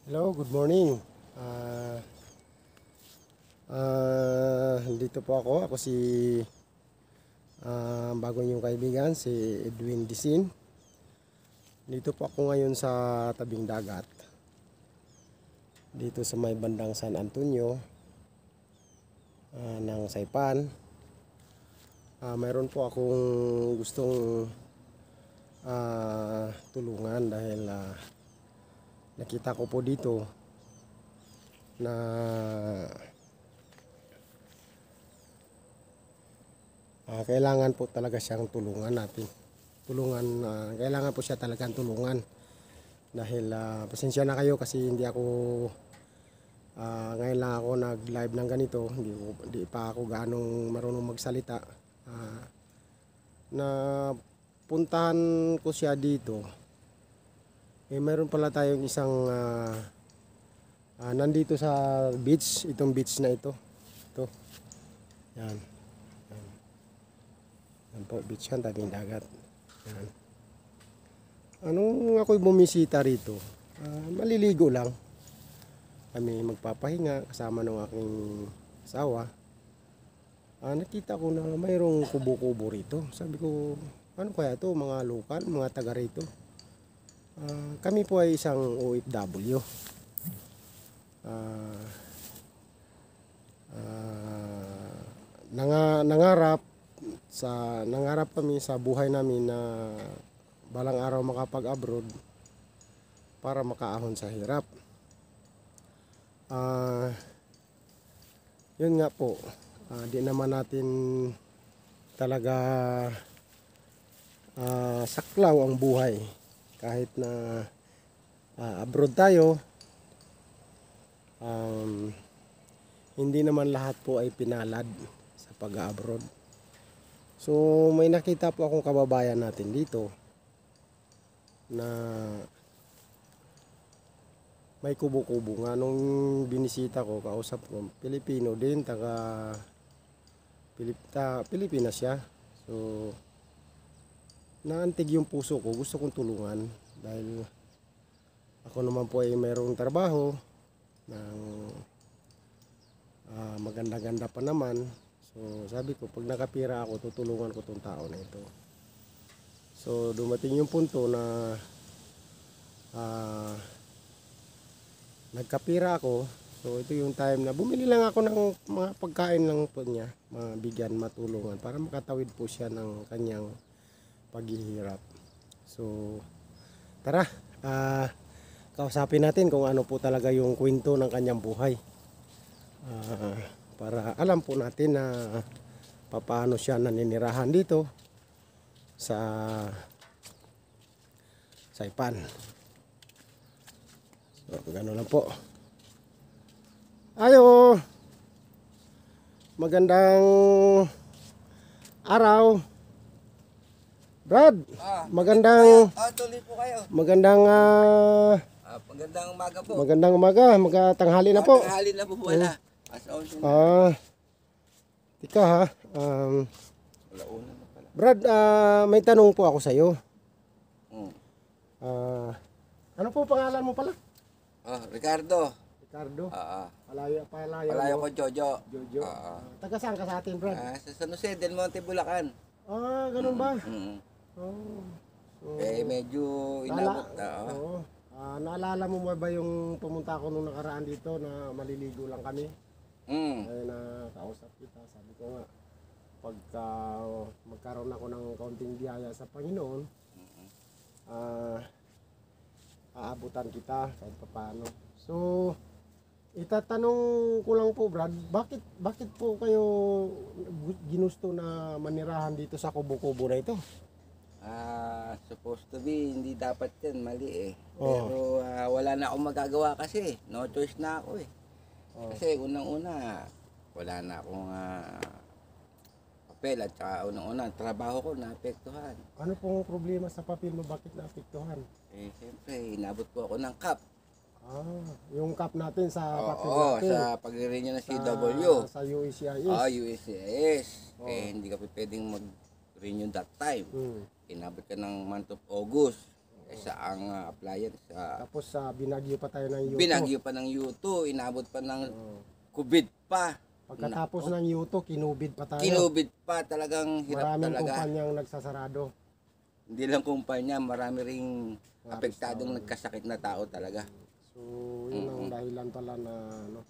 Hello, good morning. Dito po ako. Ako si bago niyong kaibigan, si Edwin Disin. Dito po ako ngayon sa tabing dagat. Dito sa may bandang San Antonio ng Saipan. Mayroon po akong gustong tulungan dahil nakita ko po dito na kailangan po talaga siyang tulungan natin. Kailangan po siya talagang tulungan dahil pasensya na kayo kasi hindi ako ngayon lang ako nag-live ng ganito. Hindi pa ako ganong marunong magsalita. Na puntahan ko siya dito. Meron pala tayong isang nandito sa beach, itong beach na ito. Ito. Yan. Yan po, beach yan, tabing dagat. Yan. Anong ako'y bumisita rito? Maliligo lang. Kami magpapahinga kasama ng aking asawa. Nakita ko na mayroong kubo-kubo rito. Sabi ko, ano kaya ito? Mga lokal, mga taga rito. Kami po ay isang OFW. Nangarap kami sa buhay namin na balang araw makapag-abroad para makaahon sa hirap. Yun nga po, di naman natin talaga saklaw ang buhay. Kahit na abroad tayo, hindi naman lahat po ay pinalad sa pag-abroad. So may nakita po akong kababayan natin dito na may kubo-kubo nga. Nung binisita ko, kausap ko, Pilipino din, taga Pilipinas siya. So naantig yung puso ko, gusto kong tulungan dahil ako naman po ay mayroong trabaho ng maganda-ganda pa naman. So sabi ko, pag nakapira ako, tutulungan ko tong tao na ito. So dumating yung punto na nagkapira ako. So ito yung time na bumili lang ako ng mga pagkain lang po niya, mabigyan, matulungan para makatawid po siya ng kanyang paghihirap. So tara, kausapin natin kung ano po talaga yung kwento ng kanyang buhay, para alam po natin na paano siya naninirahan dito sa Saipan. So gano'n lang po. Ayo, magandang araw Brad, magandang tuloy po kayo. magandang Magandang umaga po. magandang umaga, magtanghali na po. Tanghali na po wala. Tika ha. Alauna na pala. Brad, may tanong po ako sa iyo. Hmm. Ano po pangalan mo pala? Ricardo. Ricardo. Palayo Palayo ko Jojo. Jojo. Taga saan ka sa atin, Brad? Sa San Jose del Monte, Bulacan. Ganun ba? Mm-hmm. So, Medyo inabot na. naalala mo ba yung pumunta ako nung nakaraan dito na maliligo lang kami? Ay nakausap kita, sabi ko nga pagka magkaroon ako ng kaunting biyaya sa Panginoon, aabutan kita kahit paano. So itatanong ko lang po, Brad, bakit po kayo ginusto na manirahan dito sa kubo-kubo na ito? Supposed to be, hindi dapat yan, mali eh. Pero wala na akong magagawa kasi, no choice na ako eh. Kasi unang-una, wala na akong papel at saka unang-una, trabaho ko naapektuhan. Ano pong problema sa papel mo, bakit naapektuhan? Siyempre, inabot po ako ng CAP. Yung cup natin sa papel Oo, natin. sa pag-renew ng CW. Sa USCIS. USCIS. Hindi ka pwedeng mag-renew that time. Inabot ka ng month of August. Sa ang appliance. Tapos binagyo pa tayo ng yuto. Binagyo pa ng yuto, inabot pa ng Oo. kubid pa. Pagkatapos ng yuto, kinubid pa tayo. Kinubid pa, talagang hirap Maraming talaga. kumpanyang nagsasarado. Hindi lang kumpanya, marami ring apektadong nagkasakit na tao talaga. So, yun ang dahilan pala na ano.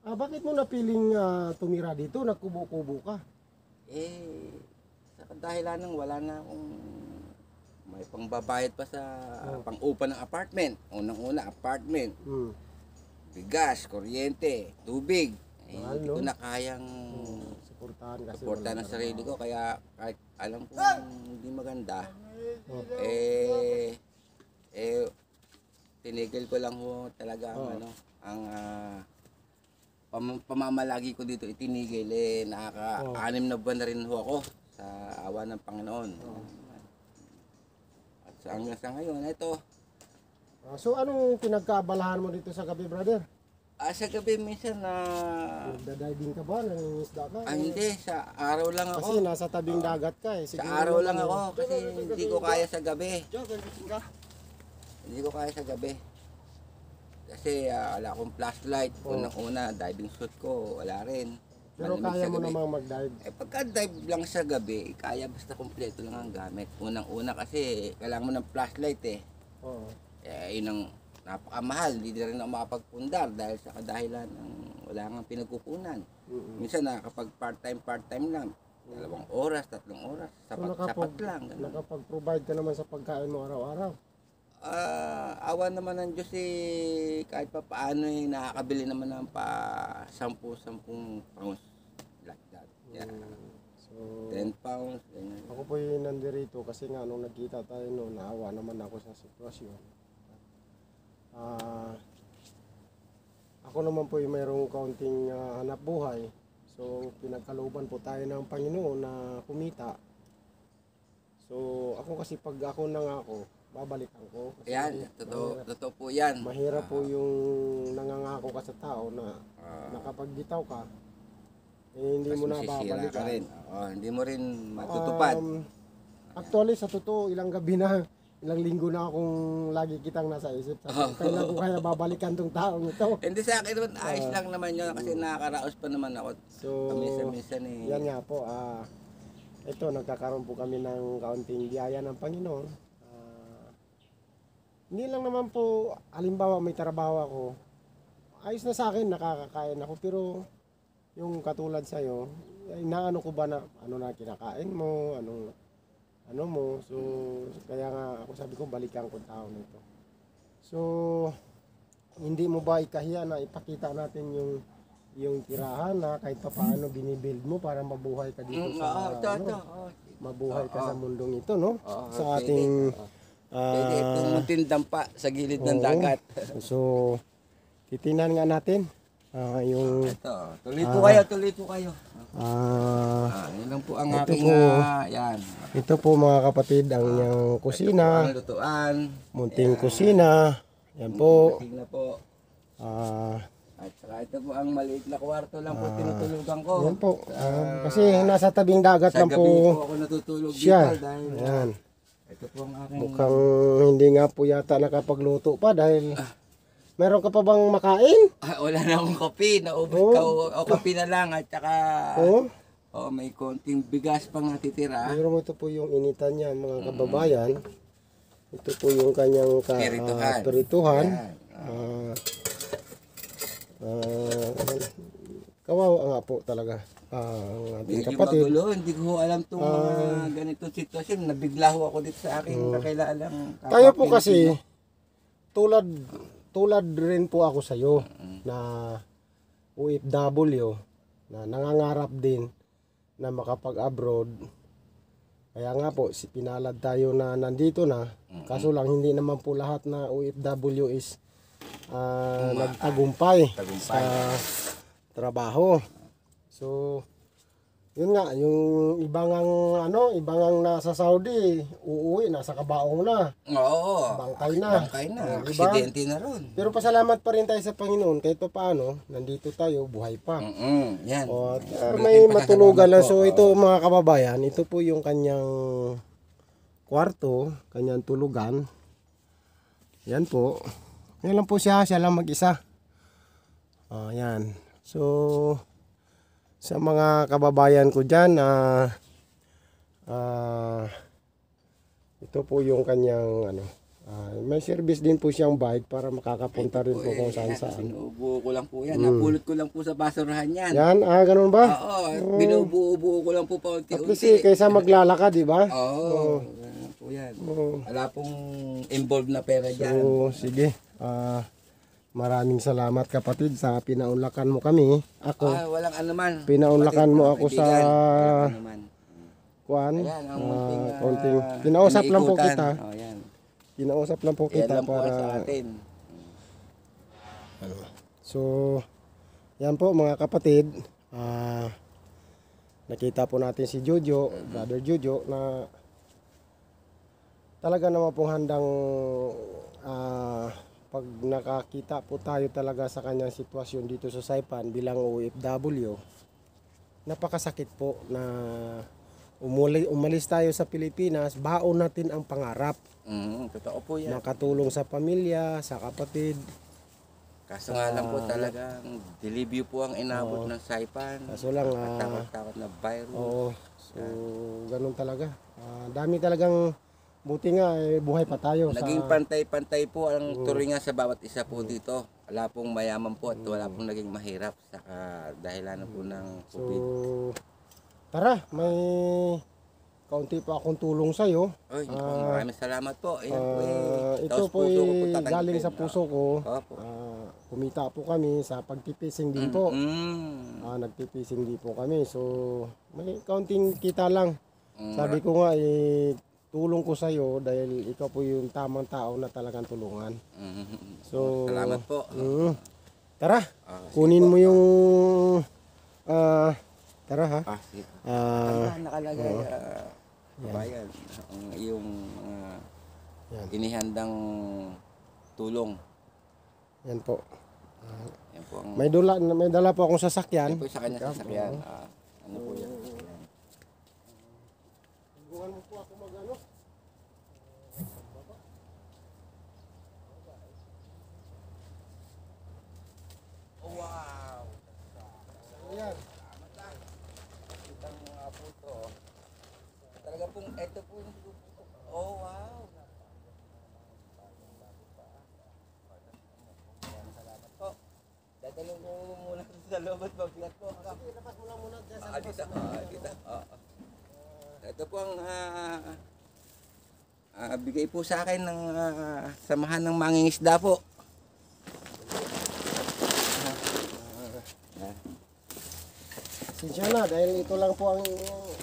Bakit mo napiling tumira dito? Nagkubo-kubo ka? Sa kadahilan ng wala na akong may pangbabayad pa sa pang-upa ng apartment. Unang-una, apartment. Bigas, kuryente, tubig. Hindi ko na kayang suportahan ang sarili ko. Kaya kahit alam ko hindi maganda, tinigil ko lang ho talaga ang pamamalagi ko dito itinigil. Nakaka-6 na buwan na rin ho ako sa awa ng Panginoon. At hanggang sa ngayon, ito. So anong pinagkaabalahan mo dito sa gabi, brother? Sa gabi minsan na... Nagda-diving ka ba? Nangingisda ka? Hindi, sa araw lang ako. Kasi nasa tabing dagat ka eh. Sa araw lang ako kasi hindi ko kaya sa gabi. Hindi ko kaya sa gabi. Kasi wala akong flashlight. Unang-una, diving suit ko, wala rin. Pero kaya mo namang mag-dive. Pagka dive lang sa gabi, kaya basta kompleto lang ang gamit. Unang-una kasi kailangan mo ng flashlight eh. Oo. Yun ang napakamahal. Hindi rin ako makapagpundar dahil sa kadahilan ng wala nga pinagkukunan. Minsan kapag part-time lang. 2 oras, 3 oras. Sapat lang. Nakapag-provide ka naman sa pagkain mo araw-araw. Awan naman ng Diyos kahit pa paano nakakabili naman ng pa 10 pounds like that. Yeah. So, 10 pounds. Ganyan. ako po yung nandirito kasi nga nung nagkita tayo noon, naawa naman ako sa sitwasyon. Ako naman po yung mayroong kaunting hanap buhay. So, pinagkalooban po tayo ng Panginoon na kumita. So, ako kasi pag ako nangako, babalikan ko. Kasi Yan, totoo po yan. mahirap po yung nangangako ka sa tao na nakapagbitaw ka, hindi mo na Masisira ka babalikan. rin. Hindi mo rin matutupad. Actually, sa totoo, ilang linggo na akong lagi kitang nasa isip. Kailan ko kaya babalikan tong taong ito? Hindi sa akin naman, ayos lang naman yun kasi nakakaraos pa naman ako. So, Minsan yan nga po. Ito, nagkakaroon po kami ng kaunting biyaya ng Panginoon. Hindi lang naman po, halimbawa may trabaho ako, ayos na sa akin, nakakakain ako. Pero yung katulad sa'yo, inaano ko ba na ano na kinakain mo, ano mo. So, kaya nga ako sabi ko, balikan ko tao nito. So, hindi mo ba ikahiya na ipakita natin yung tirahan na kahit pa paano binibuild mo para mabuhay ka dito sa mabuhay ka sa mundong ito, no? Sa ating pwede itong muntin dampa sa gilid ng dagat. So, titinan nga natin yung Ito, tuloy po kayo. Yun lang po ang aking yan. Ito po mga kapatid ang yung kusina, Ang lutuan. munting kusina. Yan po. Tingnan po. Ah, At saka ito po ang maliit na kwarto lang po tinutulugan ko. yan po. Kasi nasa tabing dagat Sa lang gabi po po ako natutulog siya. dito dahil Ayan. ito po ang aking Mukhang hindi nga po yata nakapagluto pa dahil meron ka pa bang makain? wala na akong kape, naubos o kape na lang at saka may konting bigas pang natitira. Pero ito po yung initan niya mga kababayan. Ito po yung kanyang perituhan. Kawawa nga po talaga ang ating Medyo kapatid. magulo, hindi ko alam itong mga ganitong sitwasyon. Nabigla ho ako dito sa aking kakailalang Tayo po kasi tulad rin po ako sa iyo na OFW na nangangarap din na makapag-abroad. Kaya nga po, pinalad tayo na nandito na. Kaso lang, hindi naman po lahat na OFW is nagtagumpay sa trabaho. So, yun nga, yung ibang nasa Saudi, uuwi, nasa kabaong na. Oo, Bangkay na. Diba? Aksidente na ron. Pero pasalamat pa rin tayo sa Panginoon kahit pa paano, nandito tayo, buhay pa. Yan. O, may matulugan lang. So ito mga kababayan, ito po yung kanyang kwarto, kanyang tulugan. Yan po. Yan lang po siya lang mag-isa. Yan. So, sa mga kababayan ko dyan, ito po yung kanyang may service din po siyang bike para makakapunta rin po kung saan saan. Binubuo ko lang po yan. Napulot ko lang po sa basurahan yan. Yan, ganun ba? Oo, binubuo ko lang po At least paunti-unti. kaysa maglalakad, di ba? Oo, ganun po yan. Wala pong involved na pera dyan. So, sige. Maraming salamat kapatid sa pinaunlakan mo kami. Ako, Walang anuman. pinaunlakan mo ako sa Walang anuman. kuan. Ayan, ang munting, Konting. Kinausap lang po iniikutan. kita. Yan. Kinausap lang po Yan kita lang po para sa atin. So, yan po mga kapatid. Nakita po natin si Jojo, Brother Jojo, na talaga naman pong handang pag nakakita po tayo talaga sa kanyang sitwasyon dito sa Saipan bilang OFW, napakasakit po na umalis tayo sa Pilipinas, baon natin ang pangarap. Totoo po yan. Makatulong sa pamilya, sa kapatid. Kaso nga lang po talagang dilibyo po ang inabot ng Saipan. Kaso lang, takot na virus. Oo. So, ganun talaga. Dami talagang, buti nga, buhay pa tayo. Naging pantay-pantay po ang turingan sa bawat isa po dito. Wala pong mayaman po at wala pong naging mahirap sa dahilan po ng So, COVID. tara, may kaunti pa akong tulong sa'yo. Oy, maraming salamat po. Ayan po Ito taos po puso ko po galing tatanggapin. sa puso ko. Opo. Kumita po kami sa pagtipising din po. Nagtipising din po kami. So, may kaunting kita lang. Sabi ko nga, tulong ko sa'yo dahil ikaw po yung tamang tao na talagang tulungan. So, salamat po. Tara, kunin mo yung tara ha. Sige. Nakalagay bayan ang iyong Yan. inihandang tulong. Yan po. Yan po ang May dala po akong sasakyan. yan po sa kanya sasakyan. Ano po yan? Tulungan mo po ako mag-ano. Wow! Ayan. Itang mga puto. Talaga pong ito po yung oh wow! Salamat po. Dadalhin ko muna sa loob at mabigat po. Lapas mo lang muna dyan sa Dito. Dito. Ito po ang bigay po sa akin ng samahan ng mangingisda po. Sinsya na dahil ito lang po ang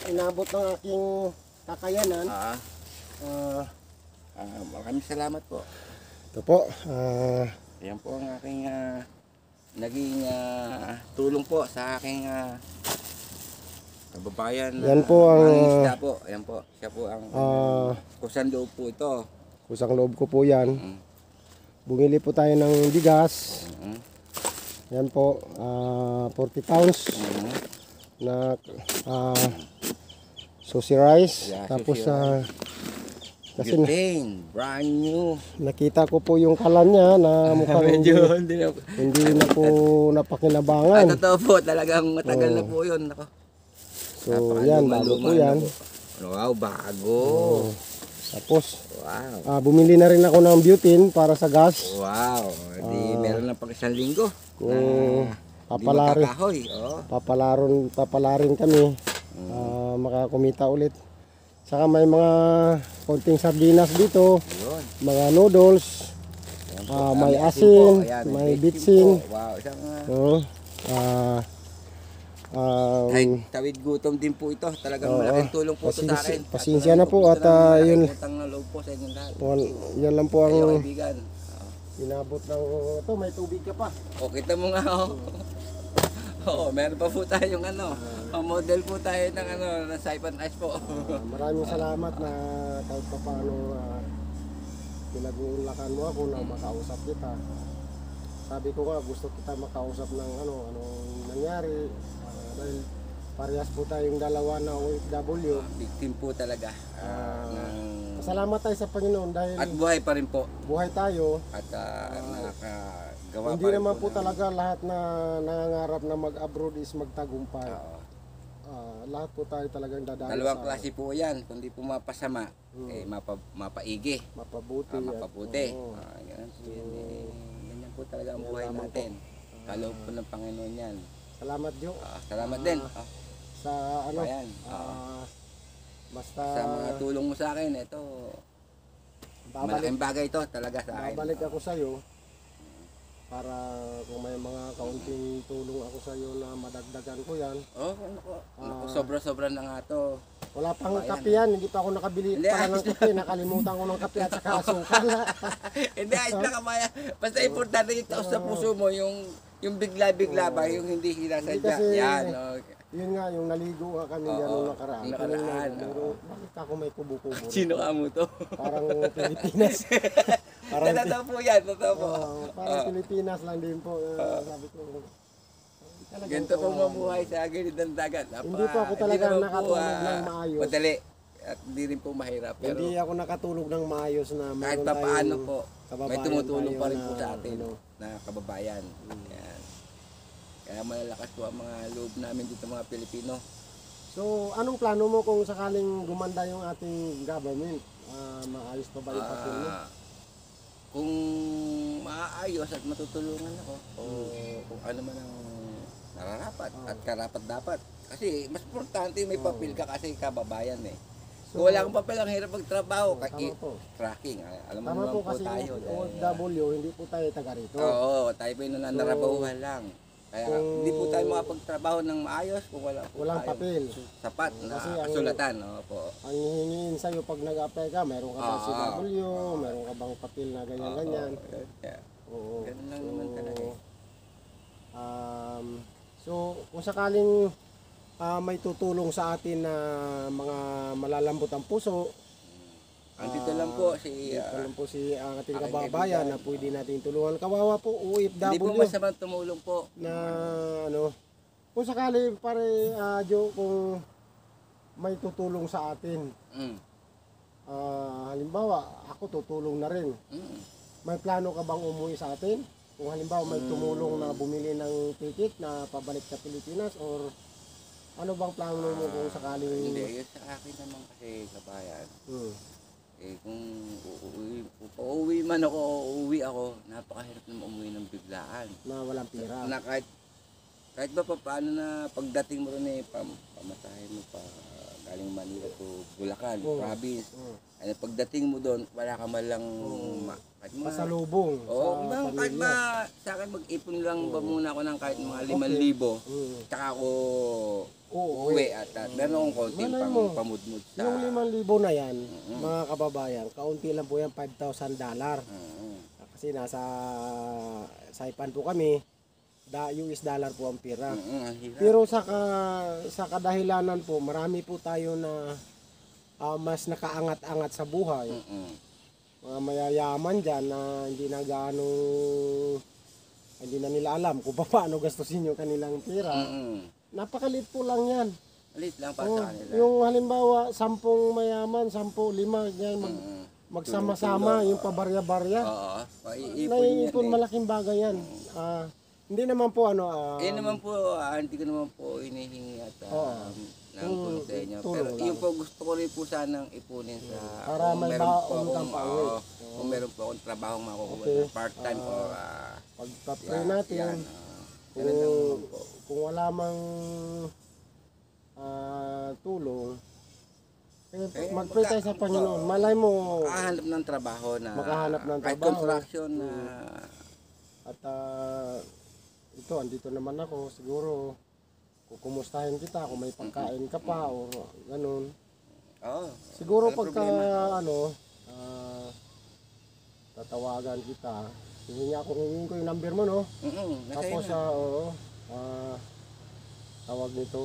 inabot ng aking kakayanan. Maraming salamat po. Ito po. Yan po ang aking naging tulong po sa aking kababayan. Yan po ang mangingisda po. Yan po. Siya po ang kusang loob po ito. kusang loob ko po yan. Bumili po tayo ng bigas. Yan po. 40 pounds. Na sushi rice. Yeah, Tapos sushi kasi butane, brand new. nakita ko po yung kalan niya na mukhang Medyo hindi na po napakinabangan. totoo po, talagang matagal na po yun. Ako. So yan, bago po yan. Wow, bago. Tapos Wow. bumili na rin ako ng butane para sa gas. Wow. Di meron na pang isang linggo. Kung Papalarin. papalarin kami. Makakumita ulit. Saka may mga konting sardinas dito, Ayun. mga noodles, Ayan po. may Ayan asin, po. Ayan, may bitsin bitsin. po. Wow, isang tawid gutom din po ito. Talagang malaking tulong po ito sa akin. pasensya na po at yun, Utang na loob po sa inyong lahat. yan lang po Kayo ang kaibigan. inabot ng ito. May tubig ka pa. O, kita mo nga Oo, meron pa po tayong model po tayo ng ng Saipan Ice po. Maraming salamat na kahit pa paano pinag-uulakan mo ako na makausap kita. Sabi ko nga gusto kita makausap ng anong nangyari dahil parehas po tayong dalawa na OFW. Victim po talaga ng salamat tayo sa Panginoon dahil At buhay pa rin po. buhay tayo. At nakagawa Hindi pa rin naman po ng- talaga lahat na nangangarap na mag-abroad is magtagumpay. Oo. Lahat po tayo talagang dadaan Dalawang sa klase po yan. Kung di po mapasama, mapaigi. mapabuti. Mapabuti. Oo. Ganun po yan, ganyan po talaga ang buhay Salamat natin. Kaloob po ng Panginoon yan. Salamat Jo. Salamat din. Sa ano, Ayan. basta Sa mga tulong mo sa akin, ito, malaking bagay ito talaga sa akin. babalik ako sa iyo para kung may mga kaunting tulong ako sa iyo na madagdagan ko yan. Naku, sobra-sobra na nga to. Wala pang Ayan. kape yan, hindi pa ako nakabili Hindi, pa ng kape, nakalimutan ko ng kape at saka asukal. Hindi, ayos na kamaya. Basta importante yung taos sa puso mo, yung bigla-bigla ba, yung hindi Hindi sinasadya. kasi- Yan. Yun nga, yung naligo nga kami yan nung nakaraan. nung nakaraan, Pero bakit ako may kubo-kubo? Sino ka mo to? Parang Pilipinas. Totoo po yan, totoo po. Parang Pilipinas lang din po. Sabi ko, talagang Ganito po mabuhay sa gilid ng dagat. Hindi po ako talaga naman po, nakatulog ng maayos. Madali. At hindi rin po mahirap. Pero hindi ako nakatulog ng maayos na kahit meron pa paano tayong po, may kababayan tumutulong tayo pa rin na, po sa atin ano, na kababayan. Yan. Kaya malalakas po ang mga loob namin dito mga Pilipino. So, anong plano mo kung sakaling gumanda yung ating government? Maayos pa ba yung papel mo? Kung maayos at matutulungan ako o kung ano man ang nararapat at karapat dapat. Kasi mas importante may papel ka kasi kababayan eh. Kung wala kang papel, ang hirap magtrabaho. Tama po. Tracking. Alam mo Tama naman po po kasi tayo. OFW, hindi po tayo taga rito. Oo, tayo po yung nananarabahuhan lang. Kaya kung- hindi po tayo makapagtrabaho ng maayos kung wala po Walang tayong papel. sapat na Kasi ang- kasulatan. Opo. Ang hihingin sa'yo pag nag-apply ka, meron ka bang Oo. CW, meron ka bang papel na ganyan-ganyan. Yeah. Oo. Ganun lang naman talaga eh. So, kung sakaling may tutulong sa atin na mga malalambot ang puso, Andito lang po si ito lang po si ang ating aking kababayan na kaibigan. pwede natin tulungan. Kawawa po, hindi po OFW masamang tumulong po. na ano, kung sakali pare Jo, kung may tutulong sa atin, Mm. halimbawa ako tutulong na rin, Mm. may plano ka bang umuwi sa atin? Kung halimbawa may tumulong na bumili ng ticket na pabalik sa Pilipinas, or ano bang plano mo kung sakaling Hindi, yun sa akin naman kasi kabayan. Hmm. Eh kung uuwi man ako o uuwi ako, napakahirap na umuwi ng biglaan. na walang pera? Na kahit ba paano na pagdating mo rin eh, pamatahin mo pa galing Manila to Bulacan, Oo. province. Oo. Ay, pagdating mo doon, wala ka man lang kahit Pasalubong Oo, sa kahit pamilya. ba sa akin mag-ipon lang ba muna ako ng kahit mga 5,000. Hmm. Tsaka ako Oo, uwi at meron akong konting Malay mo. pamudmud sa... Yung 5,000 na yan, mga kababayan, kaunti lang po yan, $5,000. Kasi nasa Saipan po kami, US dollar po ang pera. Ang hirap. Pero sa kadahilanan po, marami po tayo na mas nakaangat-angat sa buhay. Mga mayayaman dyan na hindi na nila alam kung paano gastusin yung kanilang pera. Napakalit po lang yan. Malit lang para Oh, sa kanila. yung halimbawa, 10 mayaman, 10, 5, yan, magsama-sama, yung pabarya-barya. Oo. Maiipon Naiipon, yan eh. malaking bagay yan. Hindi naman po Eh naman po, hindi ko naman po inihingi at ng tulong sa inyo. tulong Pero lang. yun po, gusto ko rin po sanang ipunin sa... Para kung may meron po baon kang akong, pauwi. kung meron po akong trabaho makukuha Okay. na part-time o... pagpa-pray natin, Ganun lang naman po. kung wala mang tulong, mag-pray tayo sa Panginoon. Malay mo, Makahanap ng trabaho na... Makahanap ng kahit trabaho. construction na... at ito, andito naman ako, siguro, kukumustahin kita kung may pagkain ka pa o ganun. Oo. Siguro Walang pagka problema. tatawagan kita, hingin ko yung number mo, no? Nasa Tapos inyo. tawag nito,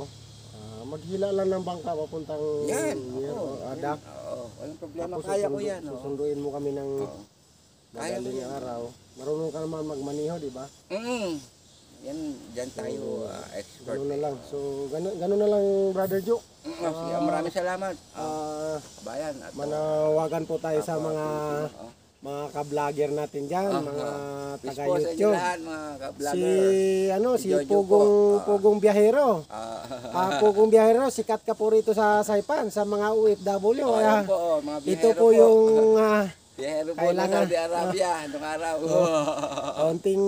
maghila lang ng bangka papuntang Yan. near Oo. or Adak. Oo. Walang problema. Tapos Kaya ko yan. oo. susunduin mo kami ng Oo. Kaya mo madaling yan. araw. Marunong ka naman magmaniho, di ba? Yan, dyan tayo expert. Ganun na lang. So, ganun na lang, Brother Joe. Sige, maraming salamat. Bayan. At, Manawagan po tayo sa mga ka-vlogger natin dyan, mga taga-YouTube. Lahat, mga Si ka-vlogger. si Jojo Pugong Biyahero. Ah, Pugong Biyahero, sikat ka po rito sa Saipan, sa mga OFW. Kaya, ayan po, mga ito biyahero po yung biyahero po ng kailangan- Saudi Arabia, nung araw. kaunting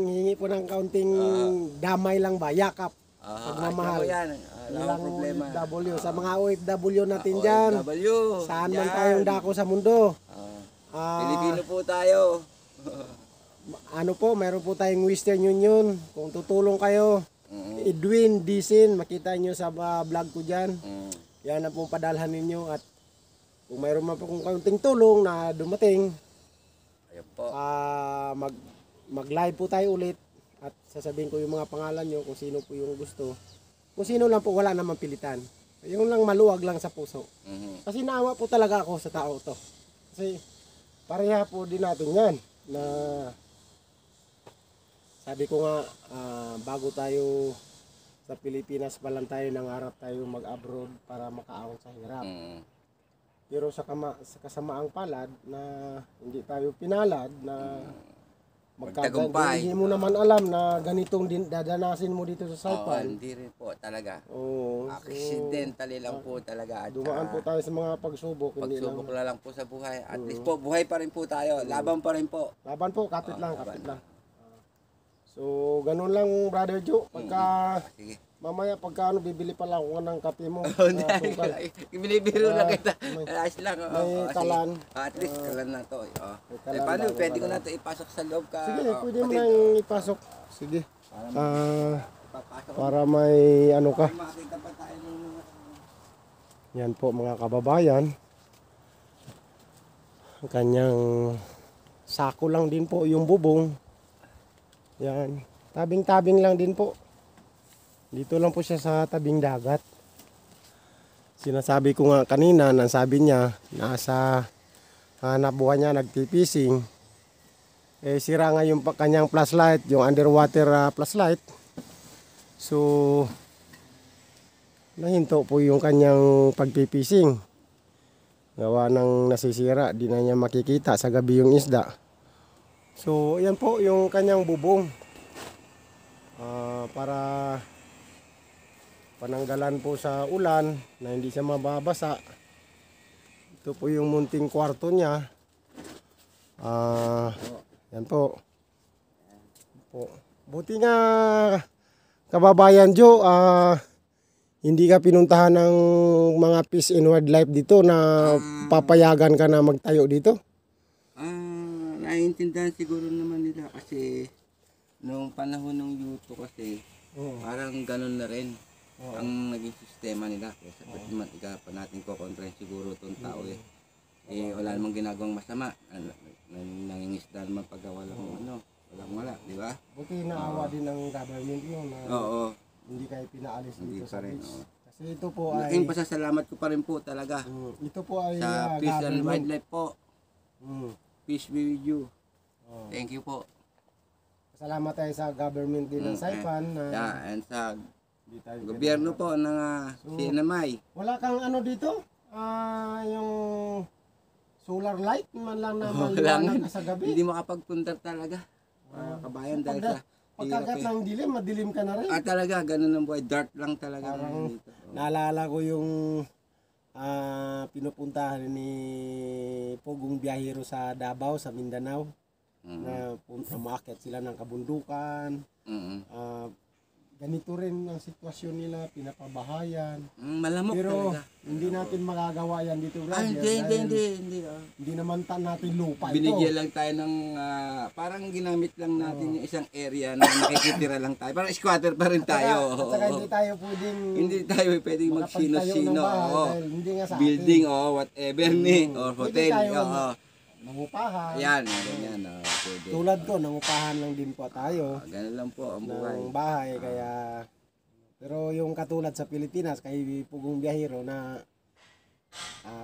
hingi po ng kaunting damay lang ba, yakap, pagmamahal. Yan, wala Ilang akong problema. OFW, sa mga OFW natin dyan, OFW, saan man yan. tayong dako sa mundo. Pilipino po tayo. Ano po, mayroon po tayong Western Union. Kung tutulong kayo, Mm. Edwin, Disin, makita nyo sa vlog ko dyan. Mm. Yan ang pong padalhan ninyo. At kung mayroon man po kung kaunting tulong na dumating, Ayun po. mag-live po tayo ulit. At sasabihin ko yung mga pangalan nyo kung sino po yung gusto. Kung sino lang po, wala namang pilitan. Yung lang maluwag lang sa puso. Mhm. Kasi naawa po talaga ako sa tao to. Kasi pareha po din natin yan na sabi ko nga bago tayo sa Pilipinas pa lang tayo nangarap tayo mag-abroad para makaahon sa hirap. Mm. Pero sa kasamaang palad na hindi tayo pinalad na Magtagumpay. hindi mo naman alam na ganitong dadanasin mo dito sa Oo, Saipan. hindi rin po talaga. Oo. Accidentally lang po talaga. At Dumaan po tayo sa mga pagsubok. Hindi lang. pagsubok na lang po sa buhay. At least po, buhay pa rin po tayo. Laban pa rin po. Laban po, kapit lang, laban. kapit lang. So, ganun lang, Brother Joe. Pagka, Sige. mamaya, pagka bibili pa lang ako ng kape mo. Hindi, sukal. binibiro lang kita. may- Ayos lang. may sige. kalan. At least kalan na to. May kalan Paano, bago pwede ko kalan. na to ipasok sa loob ka. Sige, pwede mo kapatid. nang ipasok. Sige. Papasok ko. Para may ano ka. Makita pa tayo ng mga... Yan po mga kababayan. Ang kanyang sako lang din po yung bubong. Yan. Tabing-tabing lang din po. Dito lang po siya sa tabing dagat. Sinasabi ko nga kanina, sabi niya, nasa hanap buhay niya, nagtipising. Sira nga yung kanyang flashlight, yung underwater flashlight. So, nahinto po yung kanyang pagpipising. Gawa ng nasisira, di na niya makikita sa gabi yung isda. So, yan po yung kanyang bubong. Para pananggalan po sa ulan na hindi siya mababasa. Ito po yung munting kwarto niya. Yan po. Buti nga kababayan Joe, hindi ka pinuntahan ng mga Peace and Wildlife dito na papayagan ka na magtayo dito. Naiintindihan siguro naman nila kasi noong panahon ng yuto kasi parang ganun na rin ang naging sistema nila. Kaya sa naman pa natin ko-control siguro itong tao wala namang ginagawang masama. Nangingisda naman pag wala, di ba? Buti naawa din ng government yun na Oo. hindi kayo pinaalis Hindi dito pa sa rin, beach. oo. Kasi ito po ay Laking pasasalamat ko pa rin po talaga ito po ay sa Peace and government. Wildlife po. Peace be with you. Oh. Thank you po. Salamat tayo sa government din ng Saipan na And sa hindi tayo gobyerno po ng CNMI. Wala kang ano dito? Yung solar light man lang na maliwanag ka sa gabi. Hindi makapagpundar talaga. Kabayan dahil sa Pagkagat ng dilim, madilim ka na rin. talaga, ganun ang buhay. Dark lang talaga. Parang dito. naalala ko yung pinupuntahan ni Pugong Biyahero sa Davao, sa Mindanao. Na umakyat sila ng kabundukan. Ganito rin ang sitwasyon nila, pinapabahayan. Malamok Pero talaga. hindi natin magagawa yan dito, brother. Hindi. dahil Hindi naman natin lupa Binigyan ito. lang tayo ng, parang ginamit lang natin yung isang area na nakikitira lang tayo. Parang squatter pa rin tayo. At saka hindi tayo pwedeng Hindi tayo pwedeng makapagtayo magsino-sino. ng bahay Oo. dahil hindi nga sa Building, atin. whatever ni, or Pwede hotel. tayo Oo. mangupahan. Ayan, ganyan. Pwede. Tulad ko, nangupahan lang din po tayo Ganun lang po ang buhay. ng bahay. Kaya, pero yung katulad sa Pilipinas, kay Pugong Biyahero na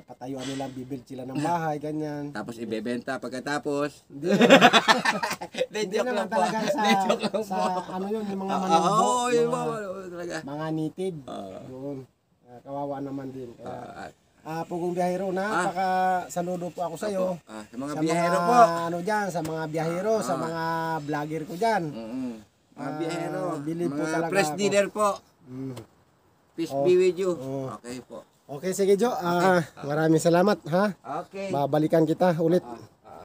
patayuan nila, bibuild sila ng bahay, ganyan. Tapos ibebenta pagkatapos. Hindi naman lang po. talaga Joke lang sa po. ano yun, yung mga Oo, manumbo, yun mga, po, talaga. mga native. Oo. Yun. Kawawa naman din. Kaya, Pugong Biyahero, Ah. saludo po ako sa iyo. Sa mga biyahero po. Ano diyan, sa mga biyahero, sa mga vlogger ko diyan. Mga biyahero. bilib po Mga talaga press ako. leader po. Mm. Peace be with you. Oh. Okay po. Okay, sige Jo. Maraming salamat ha. Okay. Babalikan kita ulit.